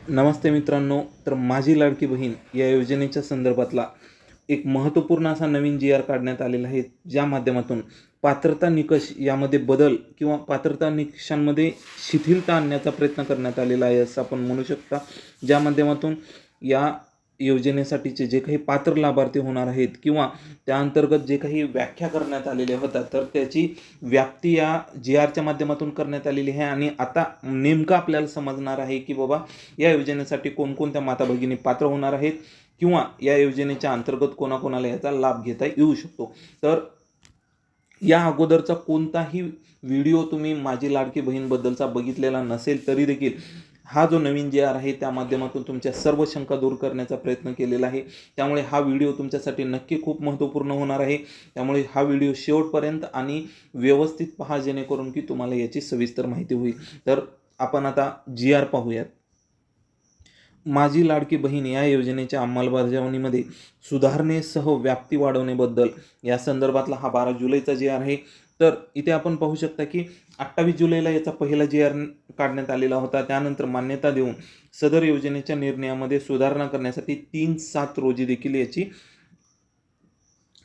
नमस्ते मित्रांनो. तर माझी लाडकी बहीण या योजनेच्या संदर्भातला एक महत्त्वपूर्ण असा नवीन जी आर काढण्यात आलेला आहे, ज्या माध्यमातून पात्रता निकष यामध्ये बदल किंवा पात्रता निकषांमध्ये शिथिलता आणण्याचा प्रयत्न करण्यात आलेला आहे, असं आपण म्हणू शकता. ज्या माध्यमातून या योजनेसाठीचे जे काही पात्र लाभार्थी होणार आहेत किंवा त्या अंतर्गत जे काही व्याख्या करण्यात आलेल्या होत्या, तर त्याची व्याप्ती या जी आरच्या माध्यमातून करण्यात आलेली आहे. आणि आता नेमकं आपल्याला समजणार आहे की बाबा या योजनेसाठी कोणकोणत्या माता भगिनी पात्र होणार आहेत किंवा या योजनेच्या अंतर्गत कोणाकोणाला याचा लाभ घेता येऊ शकतो. तर या अगोदरचा कोणताही व्हिडिओ तुम्ही माझी लाडकी बहीणबद्दलचा बघितलेला नसेल तरी देखील हा जो नवीन जे आर आहे त्या माध्यमातून तुमच्या सर्व शंका दूर करण्याचा प्रयत्न केलेला आहे. त्यामुळे हा व्हिडिओ तुमच्यासाठी नक्की खूप महत्त्वपूर्ण होणार आहे. त्यामुळे हा व्हिडिओ शेवटपर्यंत आणि व्यवस्थित पहा, जेणेकरून की तुम्हाला याची सविस्तर माहिती होईल. तर आपण आता जी आर पाहूयात. माझी लाडकी बहीण या योजनेच्या अंमलबजावणीमध्ये सुधारणेसह व्याप्ती वाढवण्याबद्दल या संदर्भातला हा 12 जुलैचा जी आर आहे. तर इथे आपण पाहू शकता की 28 जुलैला याचा पहिला जी आर काढण्यात आलेला होता. त्यानंतर मान्यता देऊन सदर योजनेच्या निर्णयामध्ये सुधारणा करण्यासाठी 3/7 रोजी देखील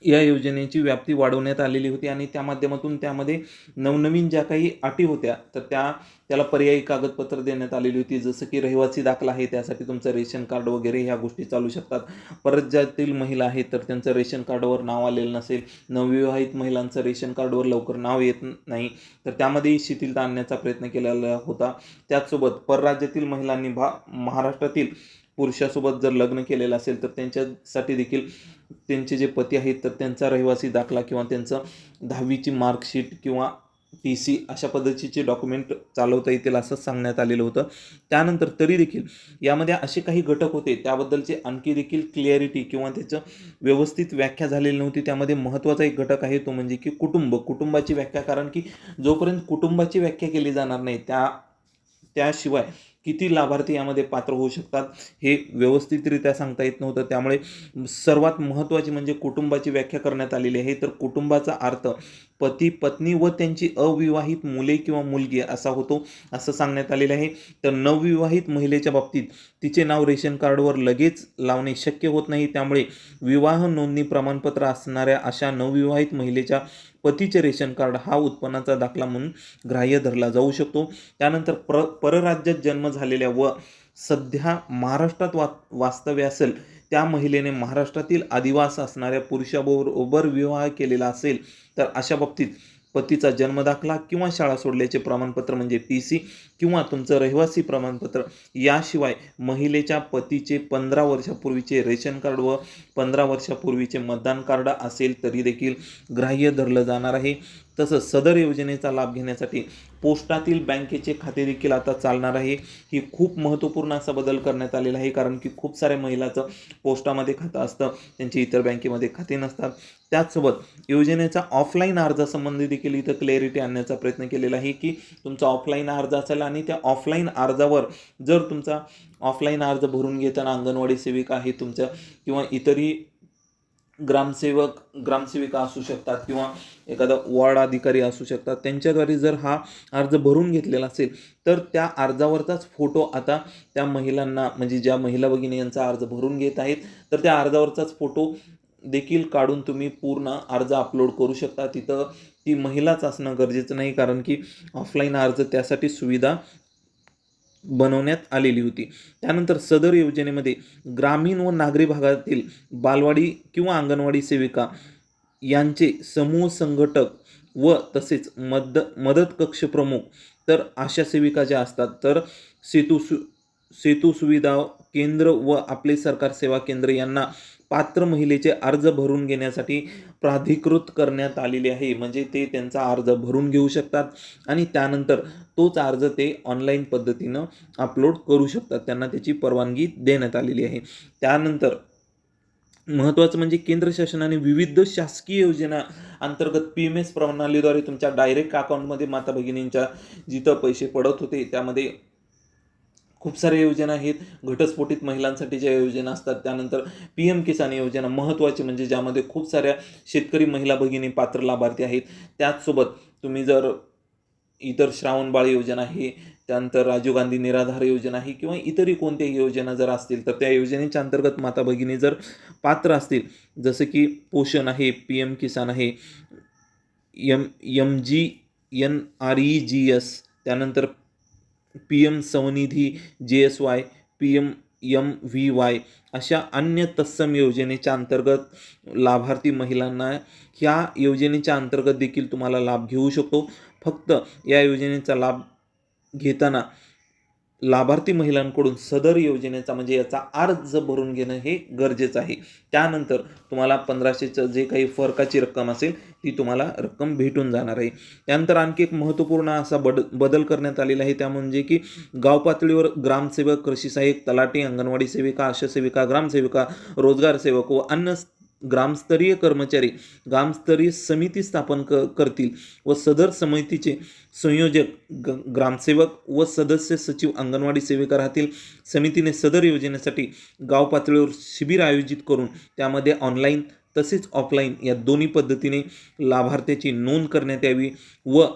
या योजनेची व्याप्ती वाढवण्यात आलेली होती आणि त्या माध्यमातून त्यामध्ये नवनवीन ज्या काही अटी होत्या तर त्याला पर्यायी कागदपत्र देण्यात आलेली होती. जसं की रहिवासी दाखला आहे, त्यासाठी तुमचं रेशन कार्ड वगैरे ह्या गोष्टी चालू शकतात. परत ज्यातील महिला आहेत तर त्यांचं रेशन कार्डवर नाव आलेलं नसेल, नवविवाहित महिलांचं रेशन कार्डवर लवकर नाव येत नाही, तर त्यामध्येही शिथिलता आणण्याचा प्रयत्न केलेला होता. त्याचसोबत परराज्यातील महिलांनी महाराष्ट्रातील पुरुषासोबत जर लग्न केलेलं असेल तर त्यांच्यासाठी देखील त्यांचे जे पती आहेत तर त्यांचा रहिवासी दाखला किंवा त्यांचं 10वीची मार्कशीट किंवा TC अशा पद्धतीचे डॉक्युमेंट चालवता येतील असं सांगण्यात आलेलं होतं. त्यानंतर तरी देखील यामध्ये असे काही घटक होते त्याबद्दलचे आणखी देखील क्लिअरिटी किंवा त्याचं व्यवस्थित व्याख्या झालेली नव्हती. त्यामध्ये महत्त्वाचा एक घटक आहे तो म्हणजे की कुटुंबाची व्याख्या. कारण की जोपर्यंत कुटुंबाची व्याख्या केली जाणार नाही त्याशिवाय किती लाभार्थी यामध्ये पात्र होऊ शकतात हे व्यवस्थितरित्या सांगता येत नव्हतं. त्यामुळे सर्वात महत्त्वाची म्हणजे कुटुंबाची व्याख्या करण्यात आलेली आहे. तर कुटुंबाचा अर्थ पती पत्नी व त्यांची अविवाहित मुले किंवा मुलगी असा होतो असं सांगण्यात आलेलं आहे. तर नवविवाहित महिलेच्या बाबतीत तिचे नाव रेशन कार्डवर लगेच लावणे शक्य होत नाही. त्यामुळे विवाह नोंदणी प्रमाणपत्र असणाऱ्या अशा नवविवाहित महिलेच्या पतीचे रेशन कार्ड हा उत्पन्नाचा दाखला म्हणून ग्राह्य धरला जाऊ शकतो. त्यानंतर परराज्यात जन्म झालेल्या व सध्या महाराष्ट्रात वास्तव्य असेल त्या महिलेने महाराष्ट्रातील अधिवास असणाऱ्या पुरुषाबरोबर विवाह केलेला असेल तर अशा बाबतीत पतीचा जन्मदाखला किंवा शाळा सोडल्याचे प्रमाणपत्र म्हणजे TC किंवा तुमचं रहिवासी प्रमाणपत्र, याशिवाय महिलेच्या पतीचे 15 वर्षापूर्वीचे रेशन कार्ड व 15 वर्षापूर्वीचे मतदान कार्ड असेल तरी देखील ग्राह्य धरलं जाणार आहे. तसंच सदर योजनेचा लाभ घेण्यासाठी पोस्टातील बँकेचे खाते देखील आता चालणार आहे. ही खूप महत्त्वपूर्ण असा बदल करण्यात आलेला आहे. कारण की खूप साऱ्या महिलाचं पोस्टामध्ये खातं असतं, त्यांची इतर बँकेमध्ये खाते नसतात. त्याचसोबत योजनेचा ऑफलाईन अर्जासंबंधी देखील इथं क्लॅरिटी आणण्याचा प्रयत्न केलेला आहे की तुमचा ऑफलाईन अर्ज असेल आणि त्या ऑफलाईन अर्जावर जर तुमचा ऑफलाईन अर्ज भरून घेताना अंगणवाडी सेविका आहे तुमच्या किंवा इतरही ग्रामसेविका असू शकतात किंवा एखादा वॉर्ड अधिकारी असू शकतात, त्यांच्याद्वारे जर हा अर्ज भरून घेतलेला असेल तर त्या अर्जावरचाच फोटो आता त्या महिलांना, म्हणजे ज्या महिला भगिनी यांचा अर्ज भरून घेत आहेत तर त्या अर्जावरचाच फोटो देखील काढून तुम्ही पूर्ण अर्ज अपलोड करू शकता. तिथं ती महिलाच असणं गरजेचं नाही, कारण की ऑफलाईन अर्ज त्यासाठी सुविधा बनवण्यात आलेली होती. त्यानंतर सदर योजनेमध्ये ग्रामीण व नागरी भागातील बालवाडी किंवा अंगणवाडी सेविका यांचे समूह संघटक व तसेच मदत कक्ष प्रमुख, तर अशा सेविका ज्या असतात तर सेतू सुविधा केंद्र व आपले सरकार सेवा केंद्र यांना पात्र महिलेचे अर्ज भरून घेण्यासाठी प्राधिकृत करण्यात आलेले आहे. म्हणजे ते त्यांचा अर्ज भरून घेऊ शकतात आणि त्यानंतर तोच अर्ज ते ऑनलाईन पद्धतीनं अपलोड करू शकतात. त्यांना त्याची परवानगी देण्यात आलेली आहे. त्यानंतर महत्त्वाचं म्हणजे केंद्र शासनाने विविध शासकीय योजना अंतर्गत PMS प्रणालीद्वारे तुमच्या डायरेक्ट अकाउंटमध्ये माता भगिनींच्या जिथं पैसे पडत होते त्यामध्ये खूप साऱ्या योजना आहेत. घटस्फोटित महिलांसाठी ज्या योजना असतात, त्यानंतर PM किसान योजना महत्त्वाची, म्हणजे ज्यामध्ये खूप साऱ्या शेतकरी महिला भगिनी पात्र लाभार्थी आहेत. त्याचसोबत तुम्ही जर इतर श्रावणबाळ योजना आहे त्यानंतर राजीव गांधी निराधार योजना आहे किंवा इतरही कोणत्याही योजना जर असतील तर त्या योजनेच्या अंतर्गत माता भगिनी जर पात्र असतील, जसं की पोषण आहे, PM किसान आहे, MGNREGS, त्यानंतर PM स्वनिधी JSY, PMMVY अशा अन्य तत्सम योजनेच्या अंतर्गत लाभार्थी महिलांना ह्या योजनेच्या अंतर्गत देखील तुम्हाला लाभ घेऊ शकतो. फक्त या योजनेचा लाभ घेताना लाभार्थी महिलांकडून सदर योजनेचा म्हणजे याचा अर्ज भरून घेणं हे गरजेचं आहे. त्यानंतर तुम्हाला 1500चं जे काही फरकाची रक्कम असेल ती तुम्हाला रक्कम भेटून जाणार आहे. त्यानंतर आणखी एक महत्त्वपूर्ण असा बदल करण्यात आलेला आहे, त्या म्हणजे की गाव पातळीवर ग्रामसेवक, कृषी सहाय्यक, तलाठी, अंगणवाडी सेविका, आशा सेविका, ग्रामसेविका, रोजगार सेवक व अन्य ग्रामस्तरीय कर्मचारी ग्रामस्तरीय समिती स्थापन करतील व सदर समितीचे संयोजक ग्रामसेवक व सदस्य सचिव अंगणवाडी सेविका राहतील. समितीने सदर योजनेसाठी गाव पातळीवर शिबिर आयोजित करून त्यामध्ये ऑनलाईन तसेच ऑफलाईन या दोन्ही पद्धतीने लाभार्थ्याची नोंद करण्यात यावी व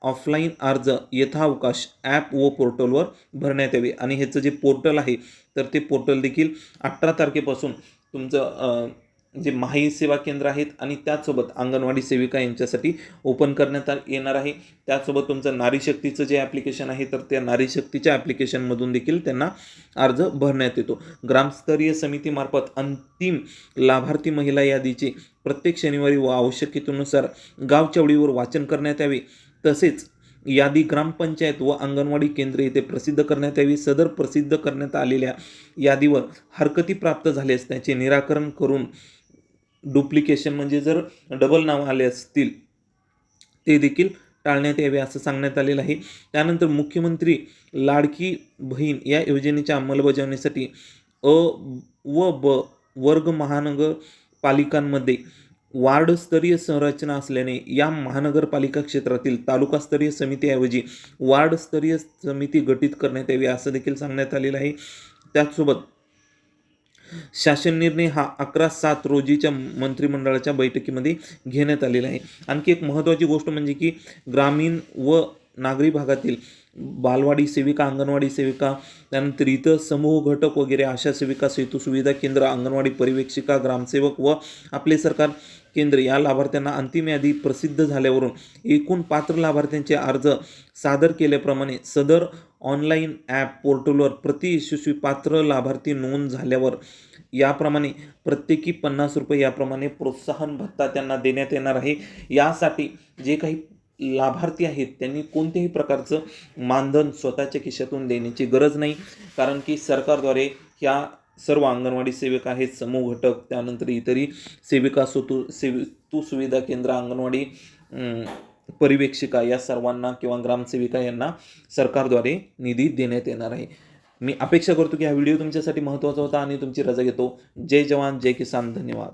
ऑफलाईन अर्ज यथावकाश ॲप व पोर्टलवर भरण्यात यावे. आणि ह्याचं जे पोर्टल आहे तर ते पोर्टल देखील 18 तारखेपासून तुमचं जे माही सेवा केंद्र आहेत आणि त्याचसोबत अंगणवाडी सेविका यांच्यासाठी ओपन करण्यात येणार आहे. त्याचसोबत तुमचं नारी शक्तीचं जे ॲप्लिकेशन आहे तर त्या नारी शक्तीच्या ॲप्लिकेशनमधून देखील त्यांना अर्ज भरण्यात येतो. ग्रामस्तरीय समितीमार्फत अंतिम लाभार्थी महिला यादीचे प्रत्येक शनिवारी व आवश्यकतेनुसार गाव चवळीवर वाचन करण्यात यावे. तसेच यादी ग्रामपंचायत व अंगणवाडी केंद्र येथे प्रसिद्ध करण्यात यावी. सदर प्रसिद्ध करण्यात आलेल्या यादीवर हरकती प्राप्त झाल्यास त्याचे निराकरण करून डुप्लिकेशन म्हणजे जर डबल नाव आले असतील ते देखील टाळण्यात यावे असं सांगण्यात आलेलं आहे. त्यानंतर मुख्यमंत्री लाडकी बहीण या योजनेच्या अंमलबजावणीसाठी अ व ब वर्ग महानगरपालिकांमध्ये वार्डस्तरीय संरचना असल्याने या महानगरपालिका क्षेत्रातील तालुकास्तरीय समितीऐवजी वार्डस्तरीय समिती गठीत करण्यात यावी असं देखील सांगण्यात आलेलं आहे. त्याचसोबत शासन निर्णय हा 11/7 रोजीच्या मंत्रिमंडळाच्या बैठकीमध्ये घेण्यात आलेला आहे. आणखी एक महत्त्वाची गोष्ट म्हणजे की ग्रामीण व नागरी भागातील बालवाडी सेविका, अंगणवाडी सेविका, त्यानंतर इतर समूह घटक वगैरे, आशा सेविका, सेतू सुविधा केंद्र, अंगणवाडी परिवेक्षिका, ग्रामसेवक व आपले सरकार केंद्र या लाभार्थ्यांना अंतिम यादी प्रसिद्ध झाल्यावरून एकूण पात्र लाभार्थ्यांचे अर्ज सादर केल्याप्रमाणे सदर ऑनलाईन ॲप पोर्टलवर प्रति यशस्वी पात्र लाभार्थी नोंद झाल्यावर याप्रमाणे प्रत्येकी 50 रुपये याप्रमाणे प्रोत्साहन भत्ता त्यांना देण्यात येणार आहे. यासाठी जे काही लाभार्थी आहेत त्यांनी कोणत्याही प्रकारचं मानधन स्वतःच्या खिशातून देण्याची गरज नाही, कारण की सरकारद्वारे ह्या सर्व अंगणवाडी सेविका आहेत, समूह घटक, त्यानंतर इतरही सेविका, सेतू सुविधा केंद्र, अंगणवाडी परिवेक्षिका या सर्वांना किंवा ग्रामसेविका यांना सरकारद्वारे निधी देण्यात येणार आहे. मी अपेक्षा करतो की हा व्हिडिओ तुमच्यासाठी महत्त्वाचा होता आणि तुमची रजा घेतो. जय जवान, जय किसान. धन्यवाद.